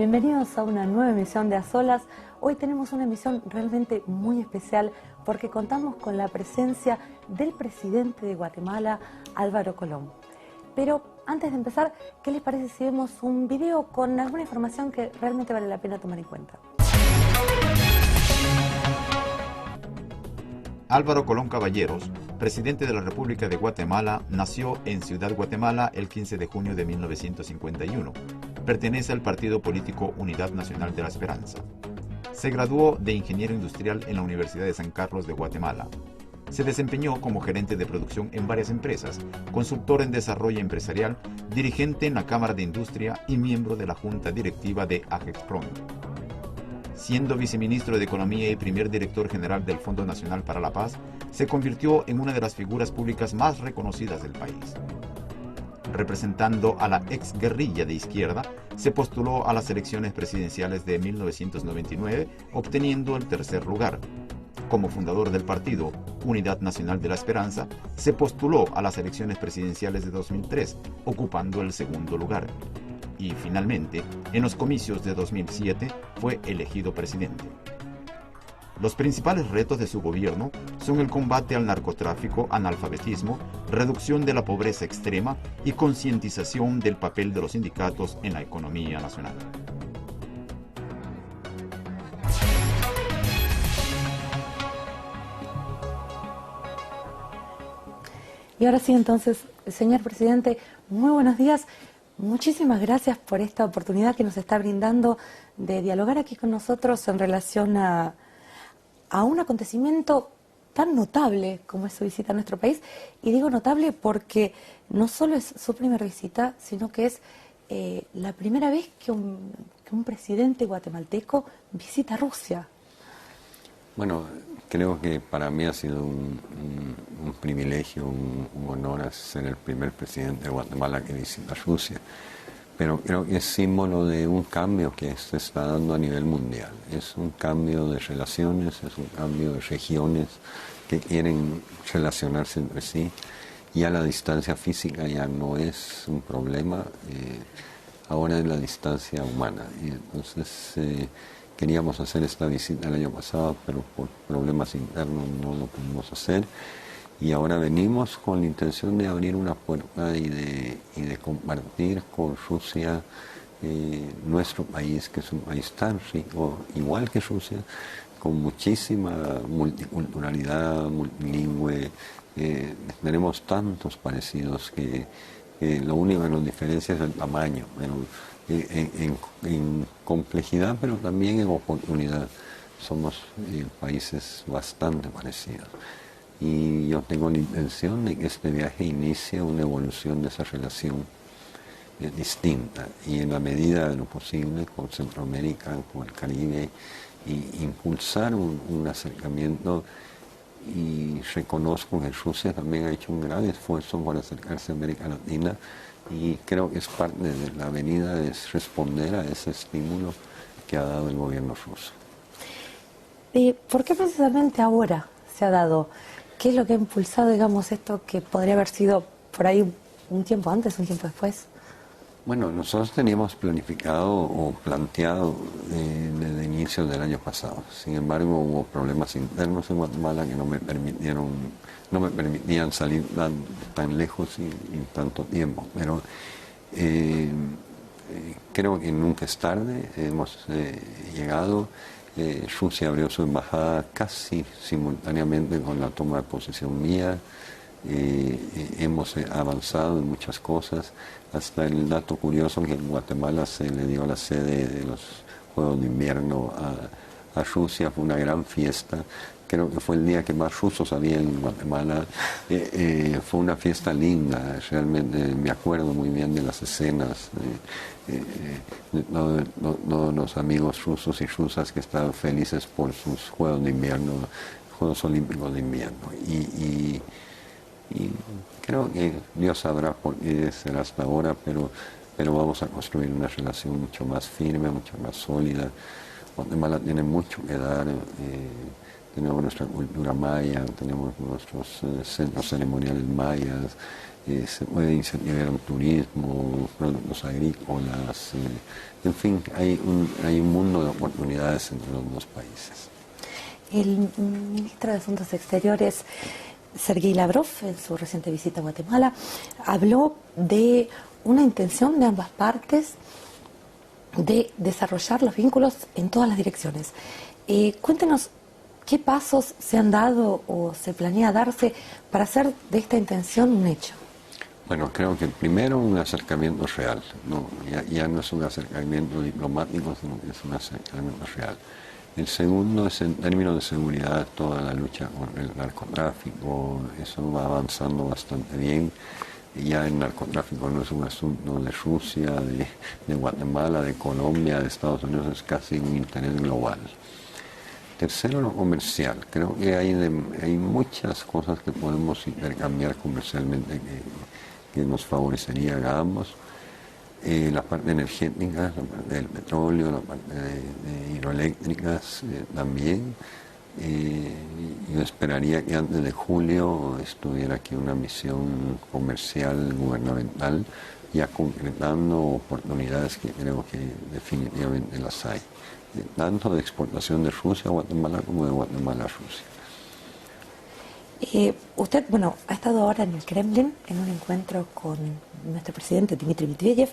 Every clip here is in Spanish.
Bienvenidos a una nueva emisión de A Solas. Hoy tenemos una emisión realmente muy especial porque contamos con la presencia del presidente de Guatemala, Álvaro Colón. Pero antes de empezar, ¿qué les parece si vemos un video con alguna información que realmente vale la pena tomar en cuenta? Álvaro Colón Caballeros, presidente de la República de Guatemala, nació en Ciudad Guatemala el 15 de junio de 1951. Pertenece al partido político Unidad Nacional de la Esperanza. Se graduó de ingeniero industrial en la Universidad de San Carlos de Guatemala. Se desempeñó como gerente de producción en varias empresas, consultor en desarrollo empresarial, dirigente en la Cámara de Industria y miembro de la Junta Directiva de Agexprom. Siendo viceministro de Economía y primer director general del Fondo Nacional para la Paz, se convirtió en una de las figuras públicas más reconocidas del país. Representando a la exguerrilla de izquierda, se postuló a las elecciones presidenciales de 1999, obteniendo el tercer lugar. Como fundador del partido Unidad Nacional de la Esperanza, se postuló a las elecciones presidenciales de 2003, ocupando el segundo lugar. Y finalmente, en los comicios de 2007, fue elegido presidente. Los principales retos de su gobierno son el combate al narcotráfico, analfabetismo, reducción de la pobreza extrema y concientización del papel de los sindicatos en la economía nacional. Y ahora sí, entonces, señor presidente, muy buenos días. Muchísimas gracias por esta oportunidad que nos está brindando de dialogar aquí con nosotros en relación a un acontecimiento tan notable como es su visita a nuestro país. Y digo notable porque no solo es su primera visita, sino que es la primera vez que un presidente guatemalteco visita Rusia. Bueno, creo que para mí ha sido un privilegio, un honor ser el primer presidente de Guatemala que visita Rusia. Pero creo que es símbolo de un cambio que se está dando a nivel mundial. Es un cambio de relaciones, es un cambio de regiones que quieren relacionarse entre sí. Ya la distancia física ya no es un problema, ahora es la distancia humana. Y entonces queríamos hacer esta visita el año pasado, pero por problemas internos no lo pudimos hacer. Y ahora venimos con la intención de abrir una puerta y de compartir con Rusia nuestro país, que es un país tan rico, igual que Rusia, con muchísima multiculturalidad, multilingüe. Tenemos tantos parecidos que lo único que nos diferencia es el tamaño, pero en complejidad, pero también en oportunidad. Somos países bastante parecidos. Y yo tengo la intención de que este viaje inicie una evolución de esa relación distinta y en la medida de lo posible con Centroamérica, con el Caribe, y impulsar un acercamiento. Y reconozco que Rusia también ha hecho un gran esfuerzo por acercarse a América Latina y creo que es parte de la venida de responder a ese estímulo que ha dado el gobierno ruso. ¿Y por qué precisamente ahora se ha dado? ¿Qué es lo que ha impulsado, digamos, esto que podría haber sido por ahí un tiempo antes, un tiempo después? Bueno, nosotros teníamos planificado o planteado desde inicios del año pasado. Sin embargo, hubo problemas internos en Guatemala que no me permitían salir tan lejos y tanto tiempo. Pero creo que nunca es tarde. Hemos llegado. Rusia abrió su embajada casi simultáneamente con la toma de posesión mía. Hemos avanzado en muchas cosas, hasta el dato curioso que en Guatemala se le dio la sede de los Juegos de Invierno a Rusia. Fue una gran fiesta, creo que fue el día que más rusos había en Guatemala. Fue una fiesta linda, realmente me acuerdo muy bien de las escenas, de todos los amigos rusos y rusas que estaban felices por sus Juegos de Invierno, Juegos Olímpicos de Invierno. Y creo que Dios sabrá por qué será hasta ahora, pero vamos a construir una relación mucho más firme, mucho más sólida. Guatemala tiene mucho que dar, tenemos nuestra cultura maya, tenemos nuestros centros ceremoniales mayas, se puede incentivar el turismo, productos agrícolas, en fin, hay un mundo de oportunidades entre los dos países. El ministro de Asuntos Exteriores, Sergei Lavrov, en su reciente visita a Guatemala, habló de una intención de ambas partes de desarrollar los vínculos en todas las direcciones. Cuéntenos qué pasos se han dado o se planea darse para hacer de esta intención un hecho. Bueno, creo que primero un acercamiento real, ya no es un acercamiento diplomático, sino que es un acercamiento real. El segundo es en términos de seguridad, toda la lucha contra el narcotráfico, eso va avanzando bastante bien. Ya el narcotráfico no es un asunto de Rusia, de Guatemala, de Colombia, de Estados Unidos, es casi un interés global. Tercero, lo comercial. Creo que hay muchas cosas que podemos intercambiar comercialmente que nos favorecerían a ambos. La parte energética, la parte del petróleo, la parte de hidroeléctricas también. Yo esperaría que antes de julio estuviera aquí una misión comercial gubernamental ya concretando oportunidades que creo que definitivamente las hay, tanto de exportación de Rusia a Guatemala como de Guatemala a Rusia. Usted, ha estado ahora en el Kremlin en un encuentro con nuestro presidente Dmitry Medvedev.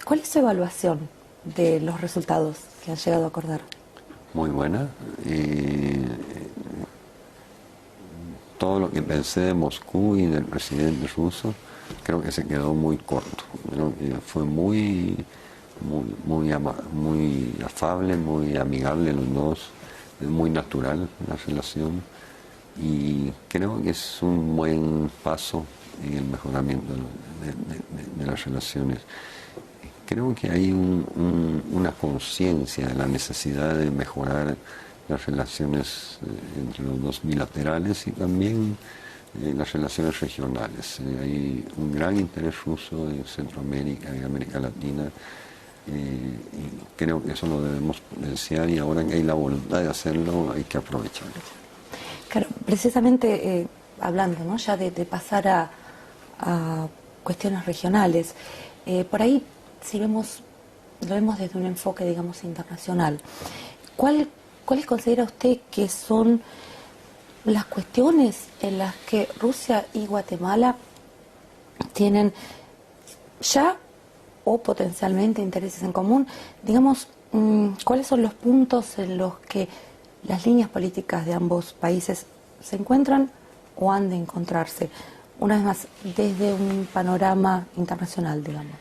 ¿Cuál es su evaluación de los resultados que han llegado a acordar? Muy buena. Todo lo que pensé de Moscú y del presidente ruso creo que se quedó muy corto. Fue muy afable, muy amigable los dos, muy natural la relación. Y creo que es un buen paso en el mejoramiento de las relaciones. Creo que hay una conciencia de la necesidad de mejorar las relaciones entre los dos bilaterales y también las relaciones regionales. Hay un gran interés ruso en Centroamérica y América Latina y creo que eso lo debemos potenciar y ahora que hay la voluntad de hacerlo hay que aprovecharlo. Claro, precisamente hablando ya de pasar a cuestiones regionales, por ahí si lo vemos desde un enfoque, digamos, internacional, ¿cuáles considera usted que son las cuestiones en las que Rusia y Guatemala tienen ya o potencialmente intereses en común? Digamos, ¿cuáles son los puntos en los que las líneas políticas de ambos países se encuentran o han de encontrarse? Una vez más, desde un panorama internacional, digamos.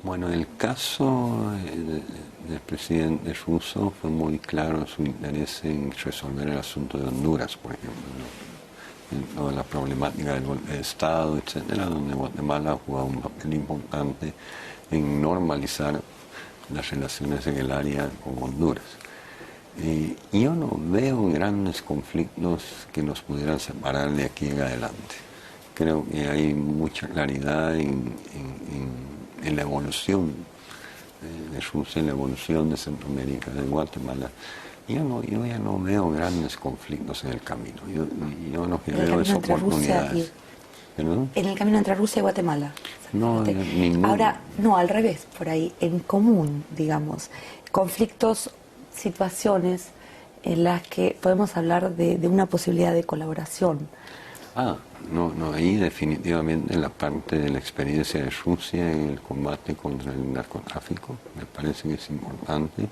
Bueno, el caso del presidente ruso fue muy claro su interés en resolver el asunto de Honduras, por ejemplo, en toda la problemática del golpe de Estado, etcétera, donde Guatemala ha jugado un papel importante en normalizar las relaciones en el área con Honduras. Yo no veo grandes conflictos que nos pudieran separar de aquí en adelante. Creo que hay mucha claridad en la evolución de Rusia, en la evolución de Centroamérica, de Guatemala. Yo ya no veo grandes conflictos en el camino. Yo lo que veo es oportunidades. ¿En el camino entre Rusia y Guatemala? No, ningún. Ahora, no, al revés, por ahí, en común, digamos. Conflictos, situaciones en las que podemos hablar de una posibilidad de colaboración. No, ahí definitivamente la parte de la experiencia de Rusia en el combate contra el narcotráfico, me parece que es importante.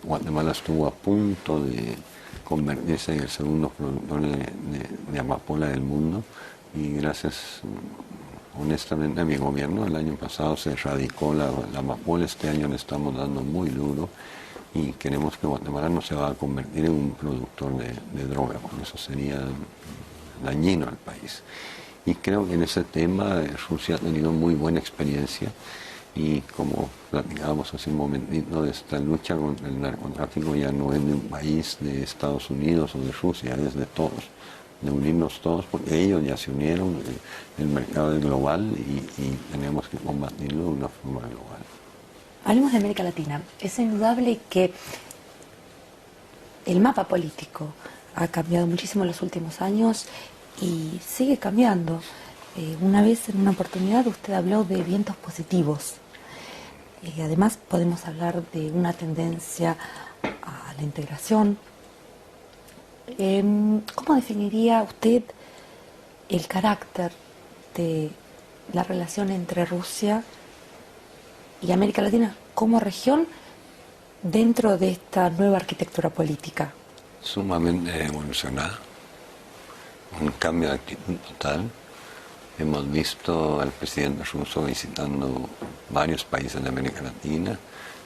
Guatemala estuvo a punto de convertirse en el segundo productor de amapola del mundo y gracias honestamente a mi gobierno el año pasado se erradicó la amapola, este año le estamos dando muy duro y queremos que Guatemala no se va a convertir en un productor de droga, porque eso sería dañino al país. Y creo que en ese tema Rusia ha tenido muy buena experiencia y como platicábamos hace un momentito, esta lucha contra el narcotráfico ya no es de un país, de Estados Unidos o de Rusia, es de todos, de unirnos todos, porque ellos ya se unieron, el mercado es global y tenemos que combatirlo de una forma global. Hablemos de América Latina. Es indudable que el mapa político ha cambiado muchísimo en los últimos años y sigue cambiando. Una vez, en una oportunidad, usted habló de vientos positivos. Además, podemos hablar de una tendencia a la integración. ¿Cómo definiría usted el carácter de la relación entre Rusia y América Latina como región dentro de esta nueva arquitectura política? Sumamente evolucionada, un cambio de actitud total. Hemos visto al presidente ruso visitando varios países de América Latina.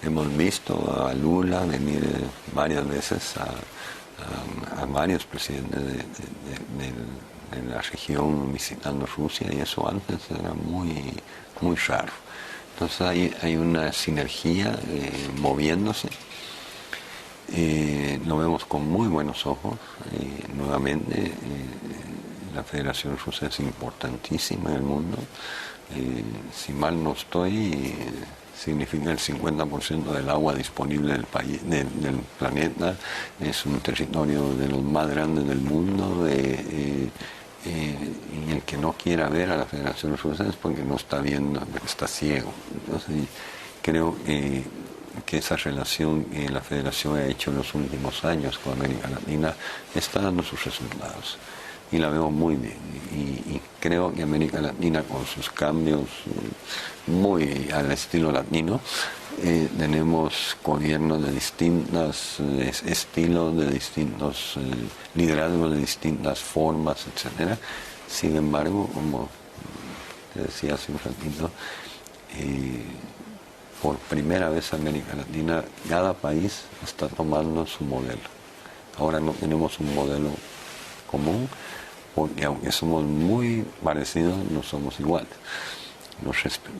Hemos visto a Lula venir varias veces a varios presidentes de la región visitando Rusia, y eso antes era muy, muy raro. Entonces hay una sinergia moviéndose. Lo vemos con muy buenos ojos. Nuevamente, la Federación Rusa es importantísima en el mundo. Si mal no estoy, significa el 50% del agua disponible del planeta. Es un territorio de los más grandes del mundo. Y el que no quiera ver a la Federación Rusa es porque no está viendo, porque está ciego. Entonces, creo que esa relación que la Federación ha hecho en los últimos años con América Latina está dando sus resultados. Y la veo muy bien. Y creo que América Latina, con sus cambios muy al estilo latino, tenemos gobiernos de distintos estilos, de distintos liderazgos, de distintas formas, etcétera. Sin embargo, como te decía hace un ratito, por primera vez América Latina, cada país está tomando su modelo. Ahora no tenemos un modelo común, porque aunque somos muy parecidos, no somos iguales.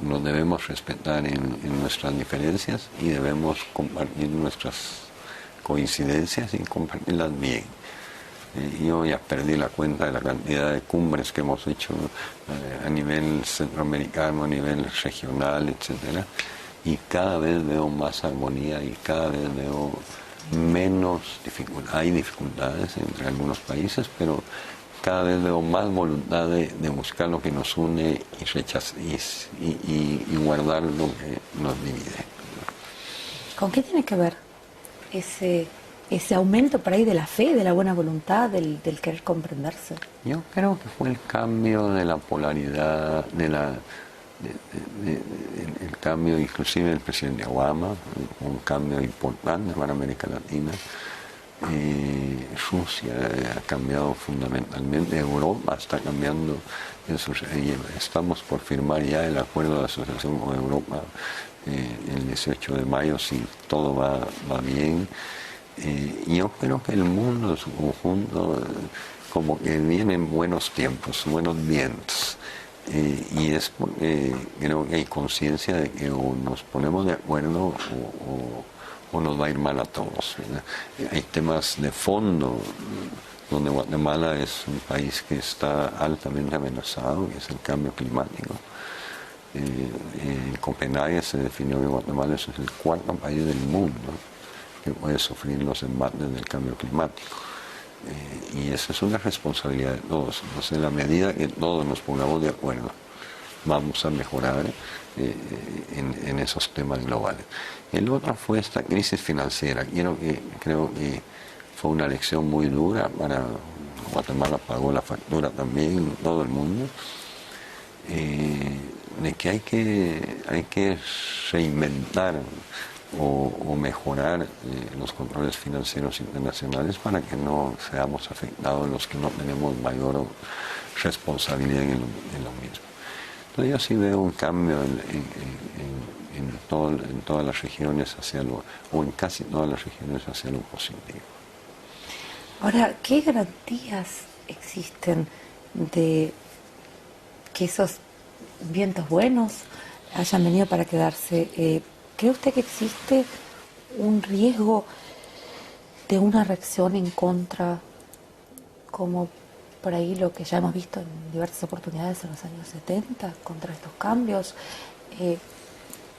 Nos debemos respetar en nuestras diferencias y debemos compartir nuestras coincidencias y compartirlas bien. Yo ya perdí la cuenta de la cantidad de cumbres que hemos hecho a nivel centroamericano, a nivel regional, etcétera, y cada vez veo más armonía y cada vez veo menos dificultades. Hay dificultades entre algunos países, pero cada vez veo más voluntad de buscar lo que nos une y guardar lo que nos divide. ¿Con qué tiene que ver ese aumento por ahí de la fe, de la buena voluntad, del querer comprenderse? Yo creo que fue el cambio de la polaridad, el cambio inclusive del presidente Obama, un cambio importante para América Latina. Rusia ha cambiado fundamentalmente, Europa está cambiando, estamos por firmar ya el acuerdo de asociación con Europa el 18 de mayo, si todo va bien. Yo creo que el mundo en su conjunto, como que vienen buenos tiempos, buenos vientos. Y es porque creo que hay conciencia de que o nos ponemos de acuerdo o nos va a ir mal a todos, ¿verdad? Hay temas de fondo donde Guatemala es un país que está altamente amenazado, que es el cambio climático. En Copenhague se definió que Guatemala es el cuarto país del mundo que puede sufrir los embates del cambio climático. Y esa es una responsabilidad de todos. Entonces, en la medida que todos nos pongamos de acuerdo, vamos a mejorar en esos temas globales. El otro fue esta crisis financiera. Creo que fue una lección muy dura para Guatemala, pagó la factura también, todo el mundo, de que hay que reinventar o mejorar los controles financieros internacionales para que no seamos afectados los que no tenemos mayor responsabilidad en lo mismo. Entonces yo sí veo un cambio en todas las regiones o en casi todas las regiones hacia lo positivo. Ahora, ¿qué garantías existen de que esos vientos buenos hayan venido para quedarse? ¿Cree usted que existe un riesgo de una reacción en contra, como por ahí lo que ya hemos visto en diversas oportunidades en los años 70, contra estos cambios?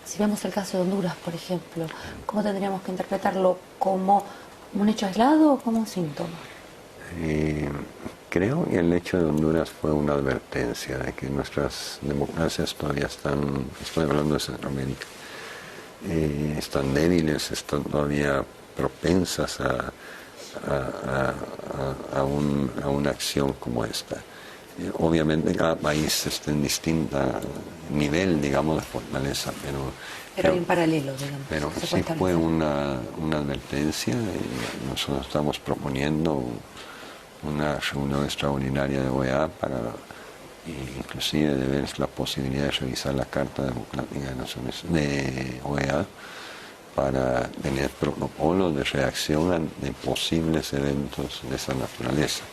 Si vemos el caso de Honduras, por ejemplo, ¿cómo tendríamos que interpretarlo? ¿Como un hecho aislado o como un síntoma? Creo que el hecho de Honduras fue una advertencia de que nuestras democracias todavía están, estoy hablando de Centroamérica, están débiles, están todavía propensas a una acción como esta. Obviamente cada país está en distinto nivel, digamos, de fortaleza, pero en paralelo, digamos. Pero sí fue una advertencia. Nosotros estamos proponiendo una reunión extraordinaria de OEA para inclusive de ver la posibilidad de revisar la Carta Democrática de Naciones de OEA para tener protocolos de reacción ante posibles eventos de esa naturaleza.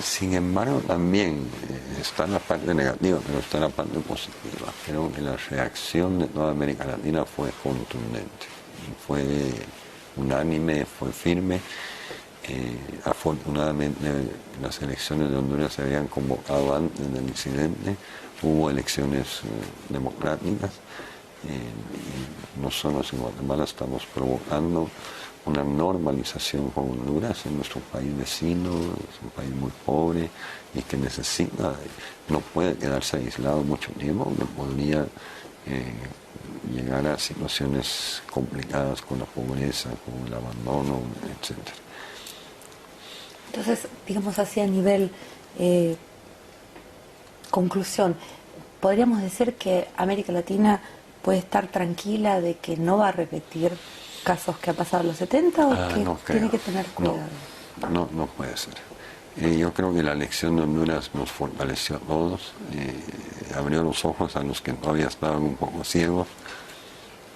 Sin embargo, también está la parte negativa, pero está la parte positiva. Creo que la reacción de toda América Latina fue contundente, fue unánime, fue firme. Afortunadamente las elecciones de Honduras se habían convocado antes del incidente, hubo elecciones democráticas y nosotros en Guatemala estamos provocando una normalización con Honduras, en nuestro país vecino, es un país muy pobre y que necesita, no puede quedarse aislado mucho tiempo, que podría llegar a situaciones complicadas con la pobreza, con el abandono, etcétera. Entonces, digamos así a nivel conclusión, podríamos decir que América Latina puede estar tranquila de que no va a repetir casos que ha pasado en los 70 o que no tiene que tener cuidado. No puede ser. Yo creo que la elección de Honduras nos fortaleció a todos, abrió los ojos a los que todavía estaban un poco ciegos.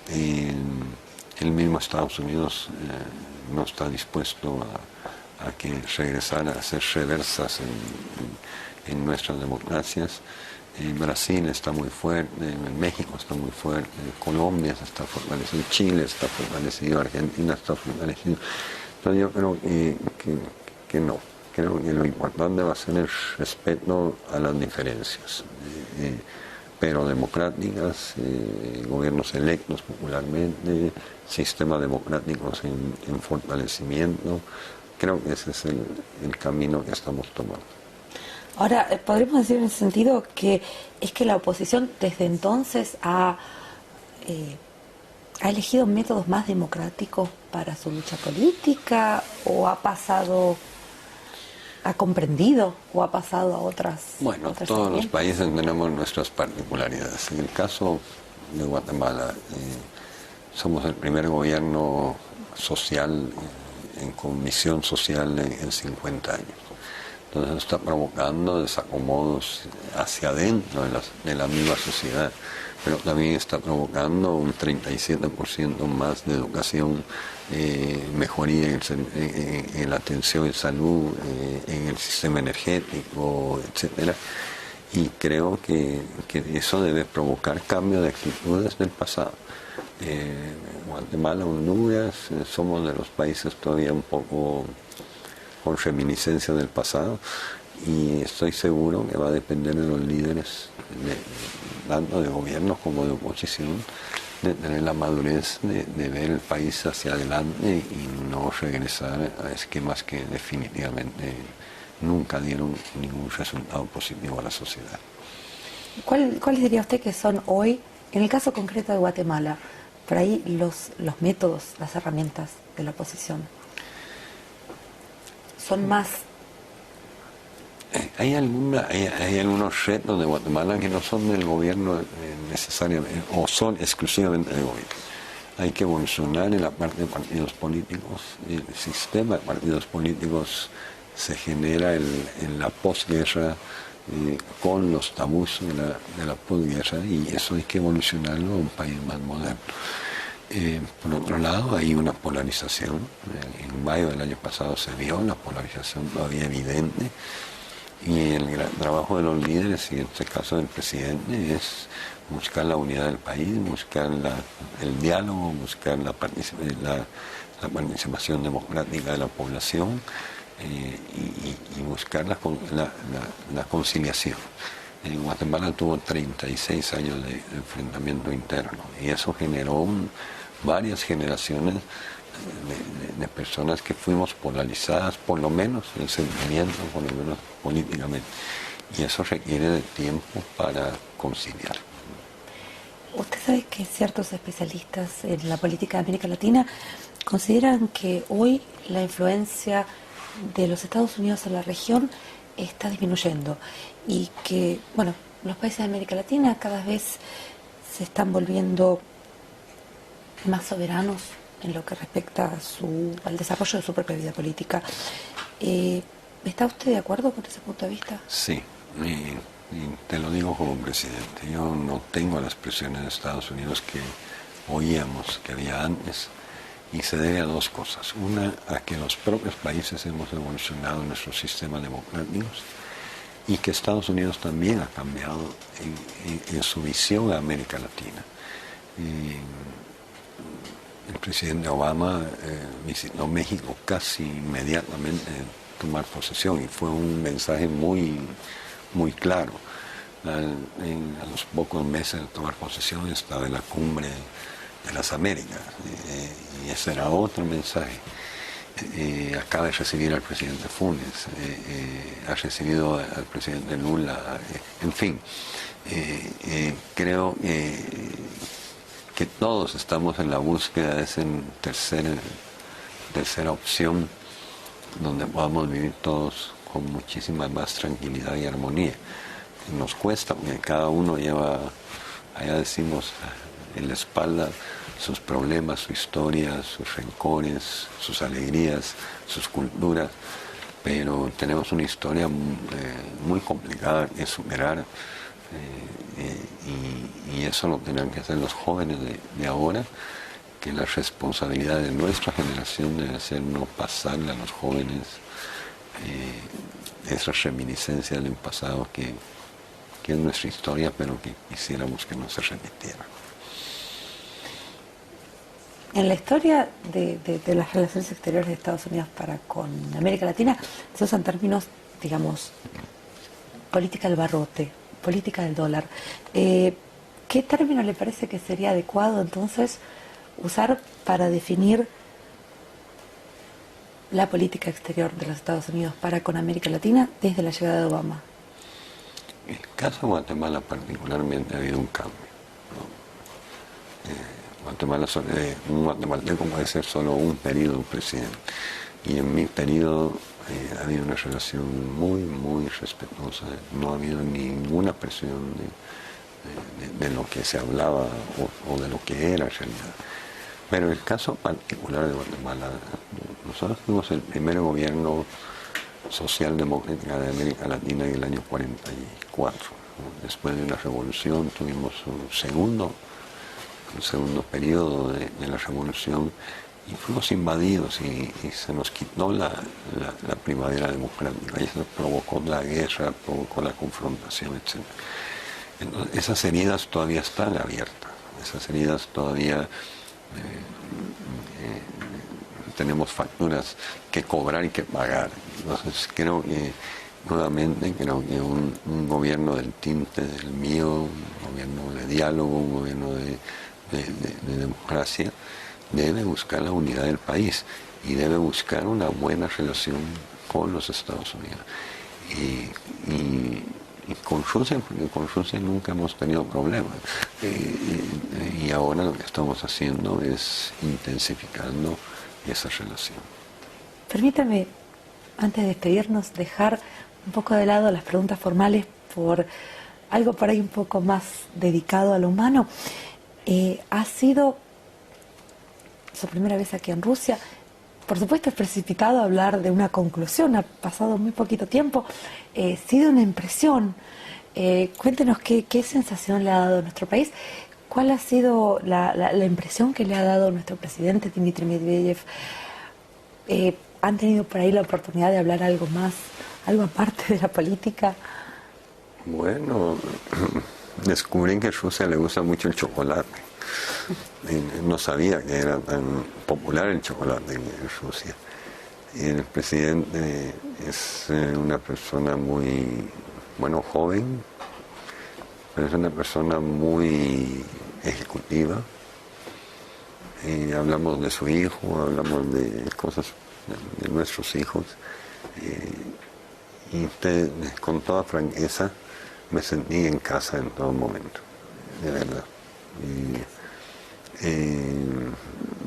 El mismo Estados Unidos no está dispuesto a que regresar a hacer reversas en nuestras democracias. Brasil está muy fuerte, México está muy fuerte, Colombia se está fortalecido, Chile está fortalecido, Argentina está fortalecido. Entonces yo creo que no. Creo que lo importante va a ser el respeto a las diferencias, pero democráticas, gobiernos electos popularmente, sistemas democráticos en fortalecimiento. Creo que ese es el camino que estamos tomando. Ahora, podríamos decir en ese sentido que es que la oposición desde entonces ha elegido métodos más democráticos para su lucha política o ha comprendido o ha pasado a otras. Bueno, todos los países tenemos nuestras particularidades. En el caso de Guatemala, somos el primer gobierno social con misión social en 50 años. Entonces está provocando desacomodos hacia adentro de la misma sociedad, pero también está provocando un 37% más de educación, mejoría en la atención en salud, en el sistema energético, etcétera. Y creo que eso debe provocar cambio de actitudes del pasado. Guatemala, Honduras, somos de los países todavía un poco con reminiscencia del pasado y estoy seguro que va a depender de los líderes, tanto de gobierno como de oposición, de tener la madurez de ver el país hacia adelante y no regresar a esquemas que definitivamente nunca dieron ningún resultado positivo a la sociedad. ¿Cuáles diría usted que son hoy, en el caso concreto de Guatemala, por ahí los métodos, las herramientas de la oposición? ¿Son más? Hay algunos retos de Guatemala que no son del gobierno necesariamente, o son exclusivamente del gobierno. Hay que evolucionar en la parte de partidos políticos. El sistema de partidos políticos se genera en la posguerra con los tabús de la posguerra y eso hay que evolucionarlo a un país más moderno. Por otro lado, hay una polarización. En mayo del año pasado se vio la polarización todavía evidente y el gran trabajo de los líderes, y en este caso del presidente, es buscar la unidad del país, buscar el diálogo, buscar la participación democrática de la población y buscar la conciliación. Guatemala tuvo 36 años de enfrentamiento interno y eso generó varias generaciones de personas que fuimos polarizadas, por lo menos en sentimiento, por lo menos políticamente. Y eso requiere de tiempo para conciliar. Usted sabe que ciertos especialistas en la política de América Latina consideran que hoy la influencia de los Estados Unidos en la región está disminuyendo y que, bueno, los países de América Latina cada vez se están volviendo más soberanos en lo que respecta al desarrollo de su propia vida política. ¿Está usted de acuerdo con ese punto de vista? Sí, y te lo digo como presidente. Yo no tengo las presiones de Estados Unidos que oíamos que había antes, y se debe a dos cosas. Una, a que los propios países hemos evolucionado en nuestros sistemas democráticos y que Estados Unidos también ha cambiado en su visión a América Latina. El presidente Obama visitó México casi inmediatamente de tomar posesión y fue un mensaje muy, muy claro. A los pocos meses de tomar posesión estaba en la cumbre de las Américas y ese era otro mensaje. Acaba de recibir al presidente Funes, ha recibido al presidente Lula, en fin. Creo que todos estamos en la búsqueda de esa tercera opción donde podamos vivir todos con muchísima más tranquilidad y armonía. Nos cuesta, porque cada uno lleva, allá decimos, en la espalda sus problemas, su historia, sus rencores, sus alegrías, sus culturas, pero tenemos una historia muy complicada de superar, y eso lo tendrán que hacer los jóvenes de ahora, que la responsabilidad de nuestra generación debe ser no pasarle a los jóvenes esas reminiscencias del pasado que es nuestra historia, pero que quisiéramos que no se repitiera. En la historia de las relaciones exteriores de Estados Unidos para con América Latina se usan términos, digamos, política del barrote, política del dólar. ¿Qué término le parece que sería adecuado entonces usar para definir la política exterior de los Estados Unidos para con América Latina desde la llegada de Obama? En el caso de Guatemala particularmente ha habido un cambio, ¿no? Guatemala, un guatemalteco puede ser solo un periodo de un presidente, y en mi periodo ha habido una relación muy, muy respetuosa. No ha habido ninguna presión de lo que se hablaba o de lo que era en realidad. Pero en el caso particular de Guatemala, nosotros fuimos el primer gobierno socialdemócrata de América Latina en el año 44. Después de una revolución tuvimos un segundo periodo de la revolución y fuimos invadidos y se nos quitó la primavera democrática, y eso provocó la guerra, provocó la confrontación, etc. Entonces, esas heridas todavía están abiertas, esas heridas todavía tenemos facturas que cobrar y que pagar. Entonces creo que nuevamente un gobierno del tinte del mío, un gobierno de diálogo, un gobierno de democracia, debe buscar la unidad del país y debe buscar una buena relación con los Estados Unidos. Y con Rusia, porque con Rusia nunca hemos tenido problemas. Y ahora lo que estamos haciendo es intensificando esa relación. Permítame, antes de despedirnos, dejar un poco de lado las preguntas formales por algo por ahí un poco más dedicado a lo humano. Ha sido su primera vez aquí en Rusia. Por supuesto es precipitado hablar de una conclusión, ha pasado muy poquito tiempo. Sí, de una impresión. Cuéntenos qué sensación le ha dado a nuestro país. ¿Cuál ha sido la impresión que le ha dado nuestro presidente Dmitry Medvedev? ¿Han tenido por ahí la oportunidad de hablar algo más, algo aparte de la política? Bueno, descubrí que a Rusia le gusta mucho el chocolate. No sabía que era tan popular el chocolate en Rusia. Y el presidente es una persona muy, bueno, joven, pero es una persona muy ejecutiva, hablamos de su hijo, hablamos de cosas de nuestros hijos. Y usted, con toda franqueza, me sentí en casa en todo momento, de verdad.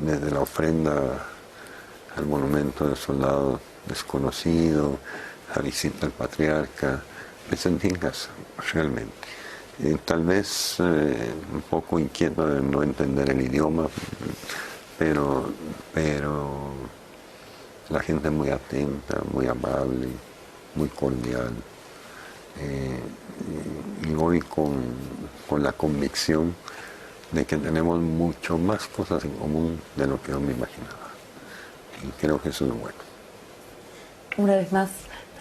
Desde la ofrenda al monumento del soldado desconocido, la visita al patriarca, me sentí en casa, realmente. Tal vez un poco inquieto de no entender el idioma, pero la gente muy atenta, muy amable, muy cordial. Y hoy con la convicción de que tenemos mucho más cosas en común de lo que yo me imaginaba. Y creo que eso es bueno. Una vez más,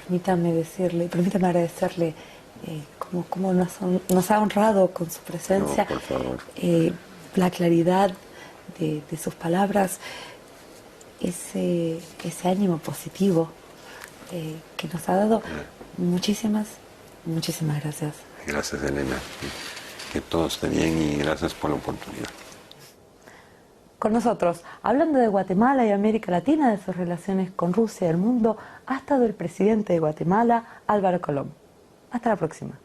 permítame agradecerle cómo nos ha honrado con su presencia, No, por favor. la claridad de sus palabras, ese ánimo positivo que nos ha dado. Muchísimas gracias. Gracias, Elena. Que todo esté bien y gracias por la oportunidad. Con nosotros, hablando de Guatemala y América Latina, de sus relaciones con Rusia y el mundo, ha estado el presidente de Guatemala, Álvaro Colom. Hasta la próxima.